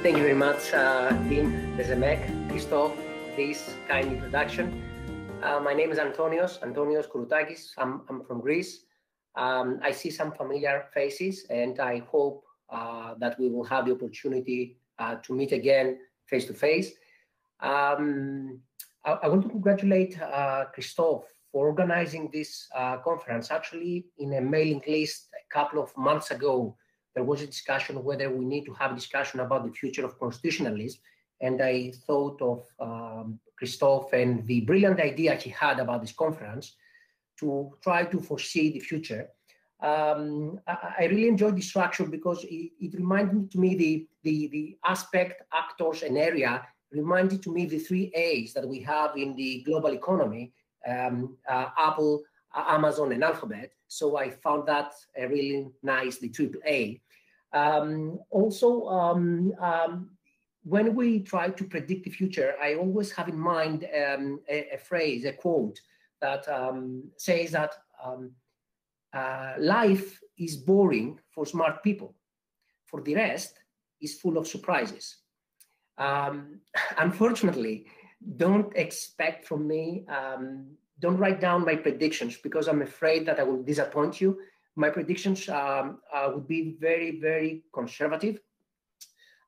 Thank you very much, Dean Bezemek, Christoph, for this kind introduction. My name is Antonios Kouroutakis. I'm from Greece. I see some familiar faces, and I hope that we will have the opportunity to meet again face to face. I want to congratulate Christoph for organizing this conference. Actually, in a mailing list a couple of months ago, there was a discussion whether we need to have a discussion about the future of constitutionalism. And I thought of Christoph and the brilliant idea he had about this conference to try to foresee the future. I really enjoyed the structure because it reminded to me the aspect, actors, and area reminded to me the 3 A's that we have in the global economy, Apple, Amazon, and Alphabet. So I found that really nice, the triple A. When we try to predict the future, I always have in mind a phrase, a quote that says that life is boring for smart people. For the rest, is full of surprises. Unfortunately, don't expect from me, don't write down my predictions because I'm afraid that I will disappoint you. My predictions would be very, very conservative.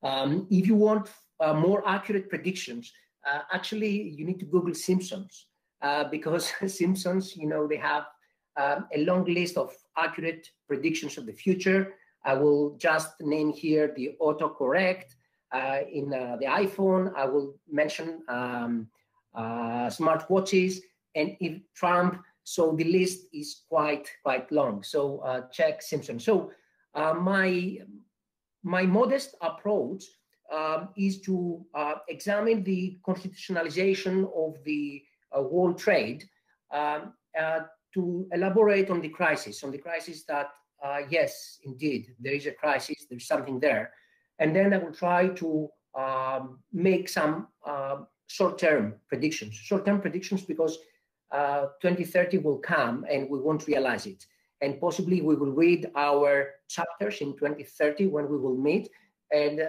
If you want more accurate predictions, actually, you need to Google Simpsons because Simpsons, they have a long list of accurate predictions of the future. I will just name here the autocorrect in the iPhone. I will mention smartwatches, and if Trump. So the list is quite long. So check Simpsons. So my modest approach is to examine the constitutionalization of the world trade to elaborate on the crisis that, yes, indeed, there is a crisis, there's something there. And then I will try to make some short-term predictions because 2030 will come and we won't realize it. And possibly we will read our chapters in 2030 when we will meet, and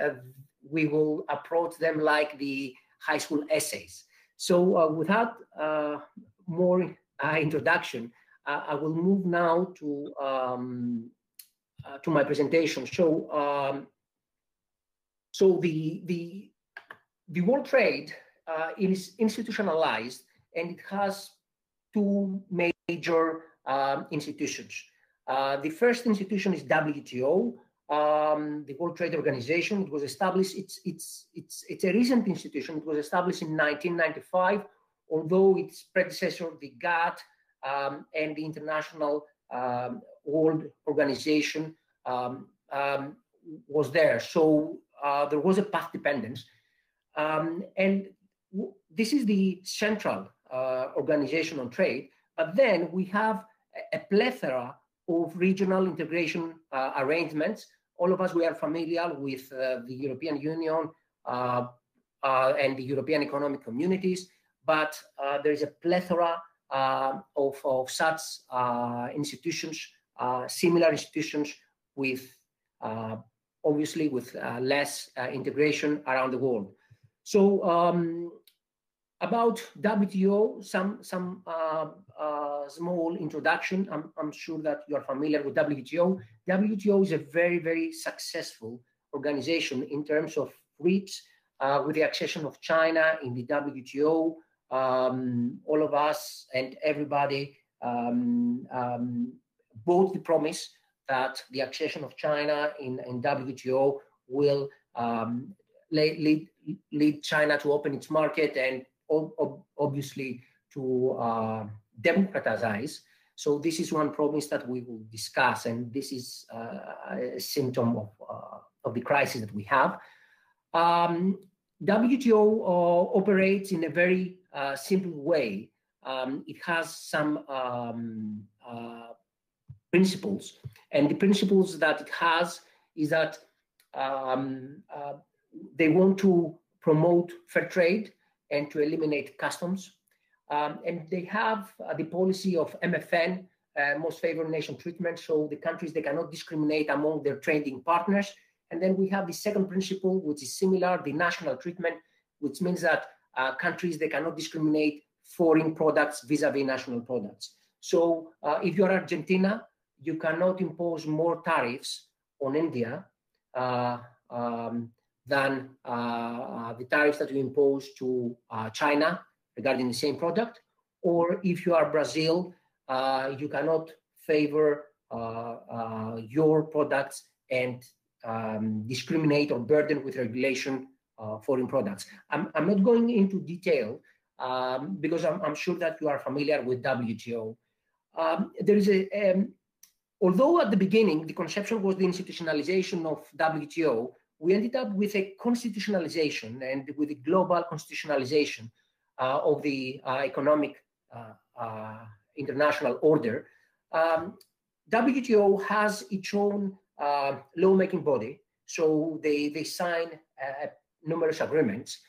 we will approach them like the high school essays. So without more introduction, I will move now to my presentation. So the world trade is institutionalized, and it has 2 major institutions. The first institution is WTO, the World Trade Organization. It was established. It's a recent institution. It was established in 1995, although its predecessor, the GATT and the International World Organization, was there. So there was a path dependence, and this is the central organization on trade, but then we have a plethora of regional integration arrangements. All of us, we are familiar with the European Union and the European economic communities, but there is a plethora of such institutions, similar institutions with obviously with less integration around the world. So about WTO, some small introduction. I'm sure that you are familiar with WTO. WTO is a very, very successful organization in terms of reach. With the accession of China in the WTO, all of us and everybody bought the promise that the accession of China in WTO will lead China to open its market and obviously to democratize. So this is one promise that we will discuss, and this is a symptom of the crisis that we have. WTO operates in a very simple way. It has some principles, and the principles that it has is that they want to promote fair trade and to eliminate customs. And they have the policy of MFN, most favored nation treatment. So the countries, they cannot discriminate among their trading partners. And then we have the second principle, which is similar, the national treatment, which means that countries, they cannot discriminate foreign products vis-a-vis national products. So if you're Argentina, you cannot impose more tariffs on India than the tariffs that you impose to China regarding the same product. Or if you are Brazil, you cannot favor your products and discriminate or burden with regulation foreign products. I'm not going into detail because I'm sure that you are familiar with WTO. There is although at the beginning the conception was the institutionalization of WTO, we ended up with a constitutionalization and with a global constitutionalization of the economic international order. WTO has its own lawmaking body, so they sign numerous agreements.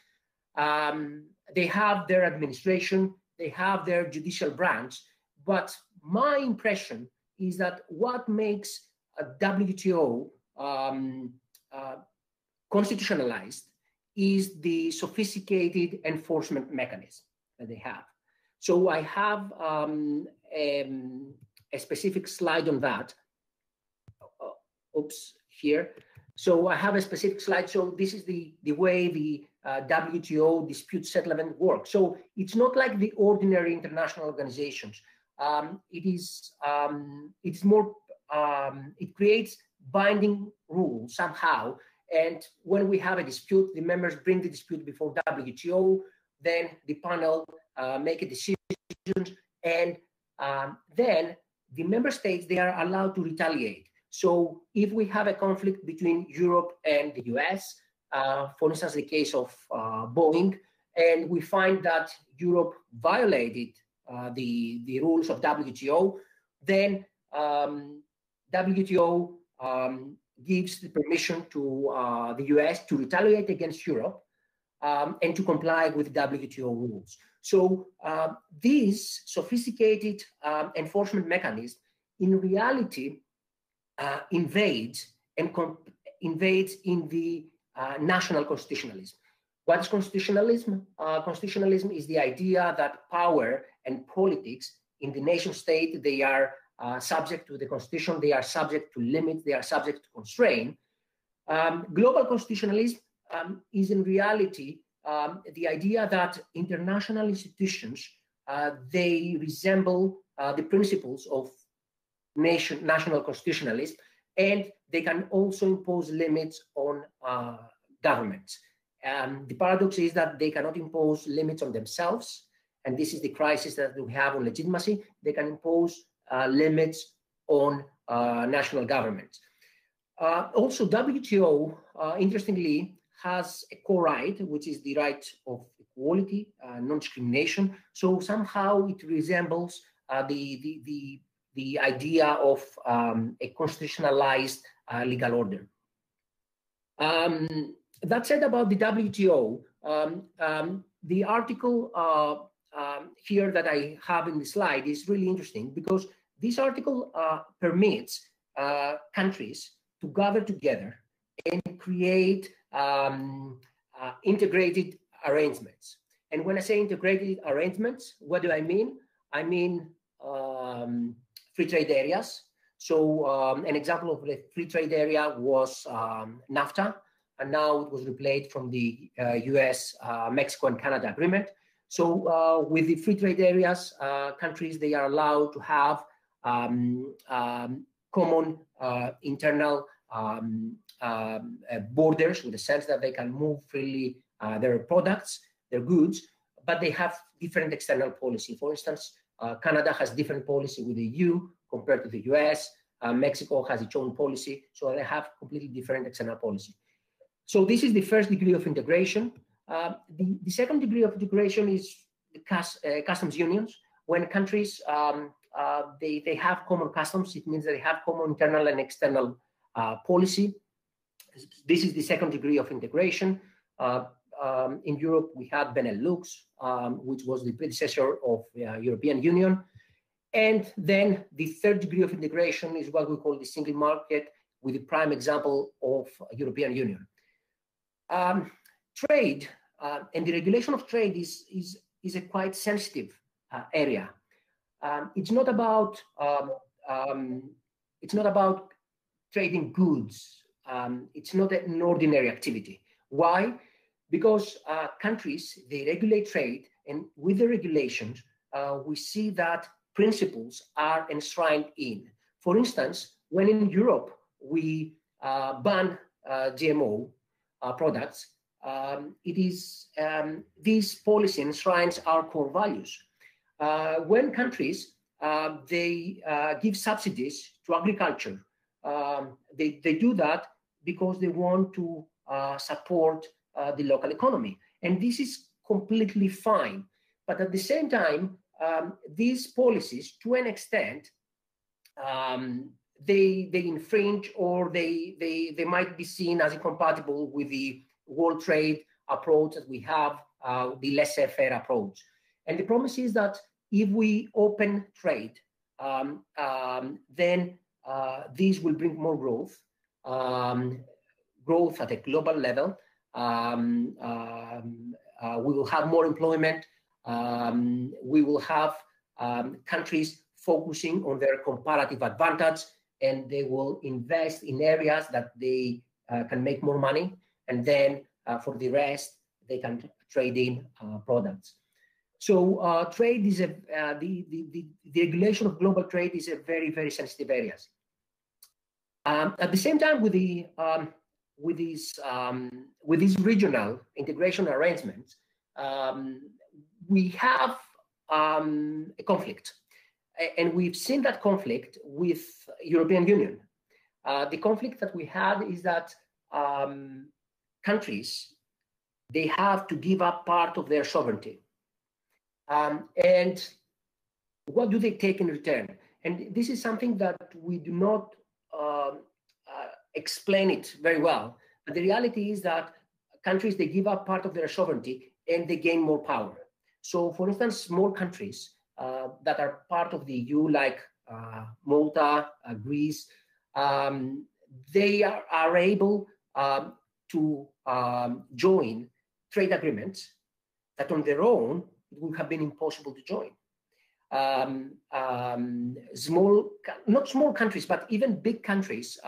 They have their administration, they have their judicial branch, but my impression is that what makes a WTO constitutionalized is the sophisticated enforcement mechanism that they have. So I have a specific slide on that. Oops, here. So I have a specific slide. So this is the way the WTO Dispute Settlement works. So it's not like the ordinary international organizations. It's more, it creates binding rules somehow. And when we have a dispute, the members bring the dispute before WTO, then the panel make a decision, and then the member states, they are allowed to retaliate. So if we have a conflict between Europe and the US, for instance, the case of Boeing, and we find that Europe violated the rules of WTO, then WTO gives the permission to the US to retaliate against Europe and to comply with WTO rules. So this sophisticated enforcement mechanism in reality invades in the national constitutionalism. What is constitutionalism? Constitutionalism is the idea that power and politics in the nation state, they are subject to the constitution, they are subject to limits, they are subject to constraint. Global constitutionalism is in reality the idea that international institutions, they resemble the principles of national constitutionalism, and they can also impose limits on governments. The paradox is that they cannot impose limits on themselves, and this is the crisis that we have on legitimacy. They can impose limits on national governments. Also, WTO, interestingly, has a core right, which is the right of equality, non-discrimination. So somehow it resembles the idea of a constitutionalized legal order. That said about the WTO, the article here that I have in the slide is really interesting because this article permits countries to gather together and create integrated arrangements. And when I say integrated arrangements, what do I mean? I mean free trade areas. So an example of a free trade area was NAFTA, and now it was replaced from the US, Mexico, and Canada agreement. So with the free trade areas, countries, they are allowed to have common internal borders, with the sense that they can move freely their products, their goods, but they have different external policy. For instance, Canada has different policy with the EU compared to the US. Mexico has its own policy, so they have completely different external policy. So this is the first degree of integration. The second degree of integration is customs unions. When countries, they have common customs, it means they have common internal and external policy. This is the second degree of integration. In Europe, we had Benelux, which was the predecessor of the European Union. And then the third degree of integration is what we call the single market, with the prime example of European Union. Trade and the regulation of trade is a quite sensitive area. It's not about trading goods. It's not an ordinary activity. Why? Because countries, they regulate trade, and with the regulations, we see that principles are enshrined in. For instance, when in Europe we ban GMO products, it is this policy enshrines our core values. When countries they give subsidies to agriculture, they do that because they want to support the local economy, and this is completely fine. But at the same time, these policies, to an extent, they infringe, or they might be seen as incompatible with the world trade approach that we have, the laissez-faire approach. And the promise is that if we open trade, then this will bring more growth, growth at a global level. We will have more employment. We will have countries focusing on their comparative advantage, and they will invest in areas that they can make more money, and then for the rest, they can trade in products. So trade is the regulation of global trade is a very, very sensitive area. At the same time, with these regional integration arrangements, we have a conflict, and we've seen that conflict with European Union. The conflict that we had is that countries, they have to give up part of their sovereignty. And what do they take in return? And this is something that we do not explain it very well. But the reality is that countries, they give up part of their sovereignty and they gain more power. So, for instance, small countries that are part of the EU, like Malta, Greece, they are able to join trade agreements that on their own it would have been impossible to join. Not small countries, but even big countries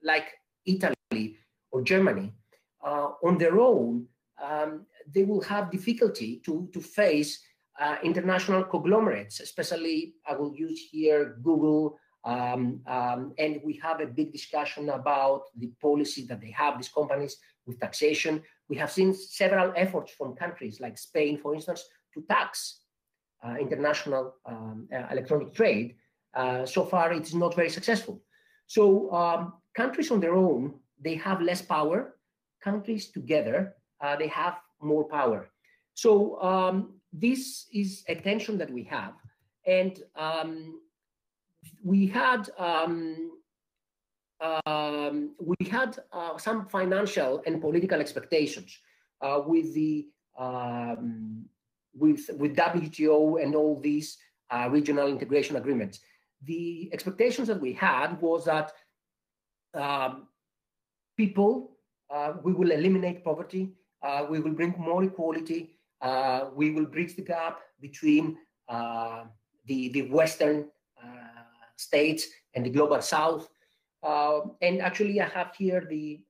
like Italy or Germany, on their own, they will have difficulty to face international conglomerates, especially I will use here Google, and we have a big discussion about the policy that they have, these companies, with taxation. We have seen several efforts from countries like Spain, for instance, to tax international electronic trade. So far, it's not very successful. So countries on their own, they have less power. Countries together, they have more power. So this is a tension that we have. And we had some financial and political expectations with the with WTO and all these regional integration agreements. The expectations that we had was that we will eliminate poverty, we will bring more equality, we will bridge the gap between the Western states and the global South. And actually, I have here the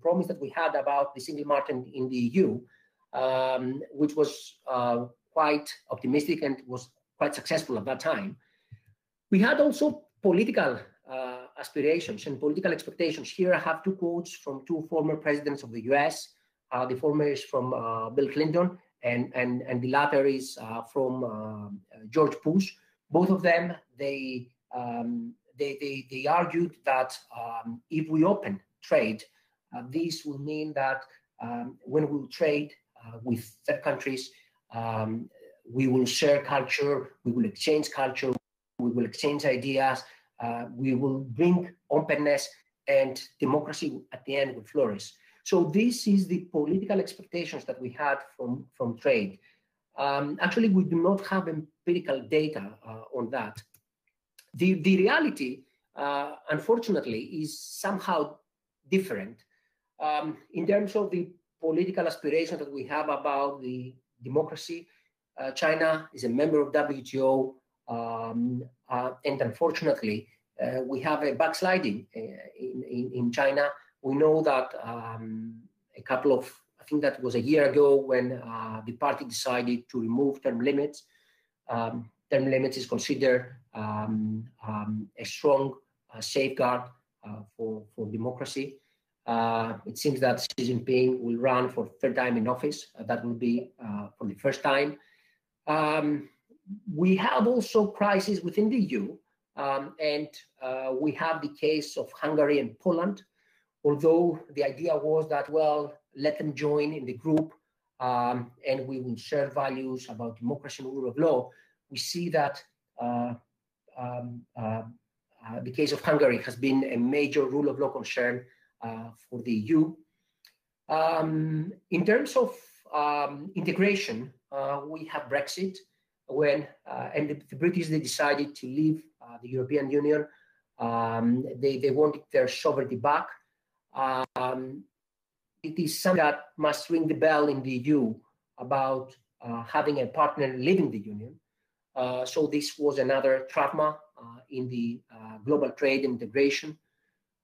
promise that we had about the single market in the EU, which was quite optimistic and was quite successful at that time. We had also political aspirations and political expectations. Here I have two quotes from two former presidents of the US. The former is from Bill Clinton, and the latter is from George Bush. Both of them, they argued that if we open trade, this will mean that when we trade with third countries, we will share culture, we will exchange ideas, we will bring openness, and democracy at the end will flourish. So this is the political expectations that we had from trade. Actually, we do not have empirical data on that. The reality, unfortunately, is somehow different. In terms of the political aspiration that we have about the democracy, China is a member of WTO, and unfortunately, we have a backsliding in China. We know that I think that was a year ago when the party decided to remove term limits. Term limits is considered a strong safeguard for democracy. It seems that Xi Jinping will run for third time in office. That will be for the first time. We have also crises within the EU, and we have the case of Hungary and Poland, although the idea was that, well, let them join in the group and we will share values about democracy and rule of law. We see that the case of Hungary has been a major rule of law concern for the EU. In terms of integration, we have Brexit, when and the British, they decided to leave the European Union. They wanted their sovereignty back. It is something that must ring the bell in the EU about having a partner leaving the Union. So this was another trauma in the global trade integration.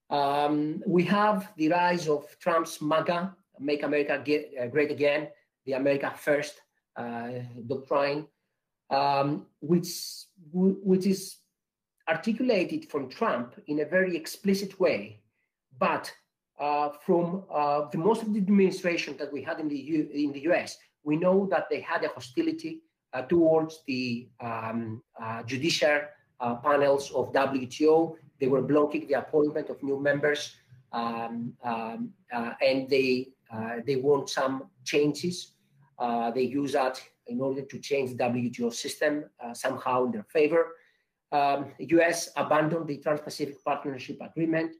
We have the rise of Trump's MAGA, Make America Great Again, the America First doctrine, which is articulated from Trump in a very explicit way, but from the most of the administration that we had in the US, we know that they had a hostility towards the judicial panels of WTO. They were blocking the appointment of new members, and they want some changes. They use that in order to change the WTO system somehow in their favor. The US abandoned the Trans-Pacific Partnership Agreement.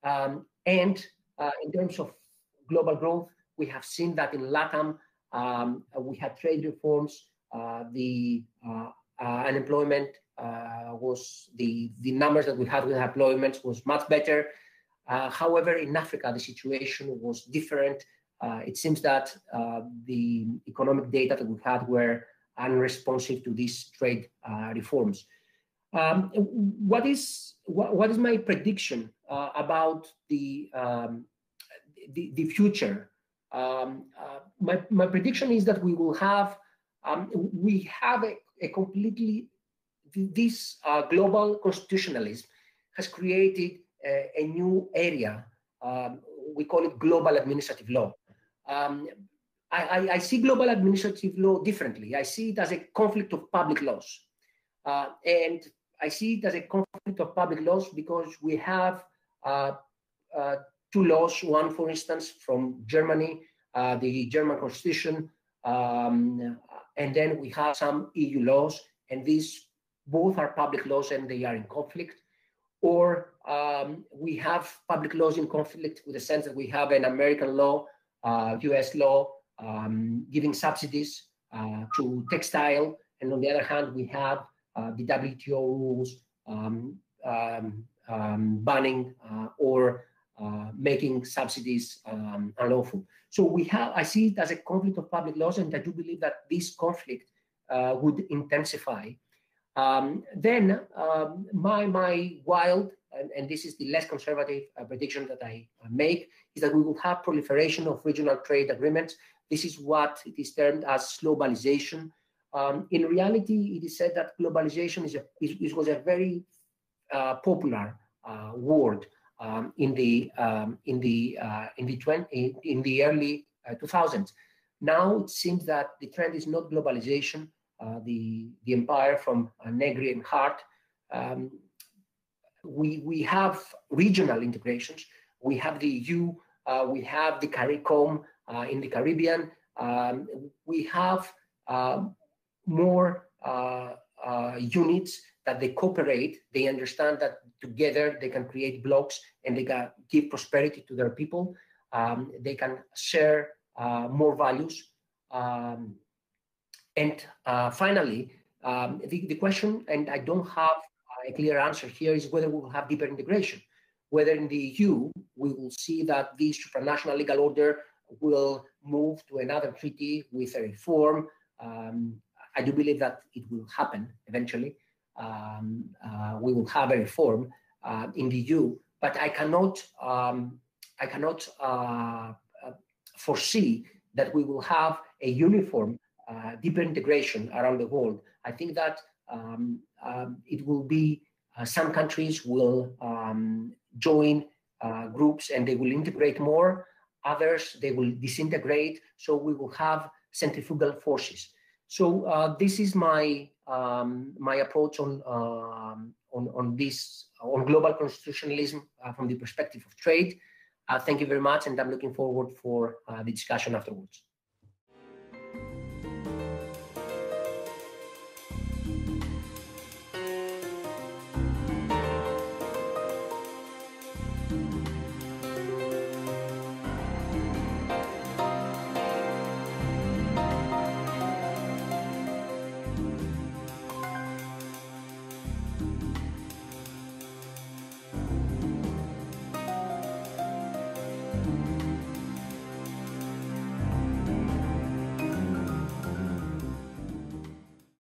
And in terms of global growth, we have seen that in LATAM, we had trade reforms. The unemployment was, the numbers that we had with employment was much better. However, in Africa, the situation was different. It seems that the economic data that we had were unresponsive to these trade reforms. What is my prediction about the future? My prediction is that we will have a completely, this global constitutionalism has created a new area. We call it global administrative law. I see global administrative law differently. I see it as a conflict of public laws. And I see it as a conflict of public laws because we have two laws. One, for instance, from Germany, the German Constitution, and then we have some EU laws, and these both are public laws and they are in conflict. Or we have public laws in conflict with the sense that we have an American law, US law, giving subsidies to textile, and on the other hand, we have the WTO rules banning or making subsidies unlawful. So I see it as a conflict of public laws, and I do believe that this conflict would intensify. Then my wild, and this is the less conservative prediction that I make, is that we will have proliferation of regional trade agreements. This is what it is termed as globalization. In reality, it is said that globalization was a very popular word in the early 2000s. Now it seems that the trend is not globalization. The empire from Negri and Hart. We have regional integrations. We have the EU. We have the CARICOM in the Caribbean. We have more units that they cooperate, they understand that together they can create blocks and they can give prosperity to their people. They can share more values. And finally, the question, and I don't have a clear answer here, is whether we will have deeper integration. Whether in the EU we will see that the supranational legal order will move to another treaty with a reform. I do believe that it will happen eventually. We will have a reform in the EU, but I cannot foresee that we will have a uniform, deeper integration around the world. I think that it will be some countries will join groups and they will integrate more. Others, they will disintegrate. So we will have centrifugal forces. So this is my my approach on global constitutionalism from the perspective of trade. Thank you very much, and I'm looking forward for the discussion afterwards.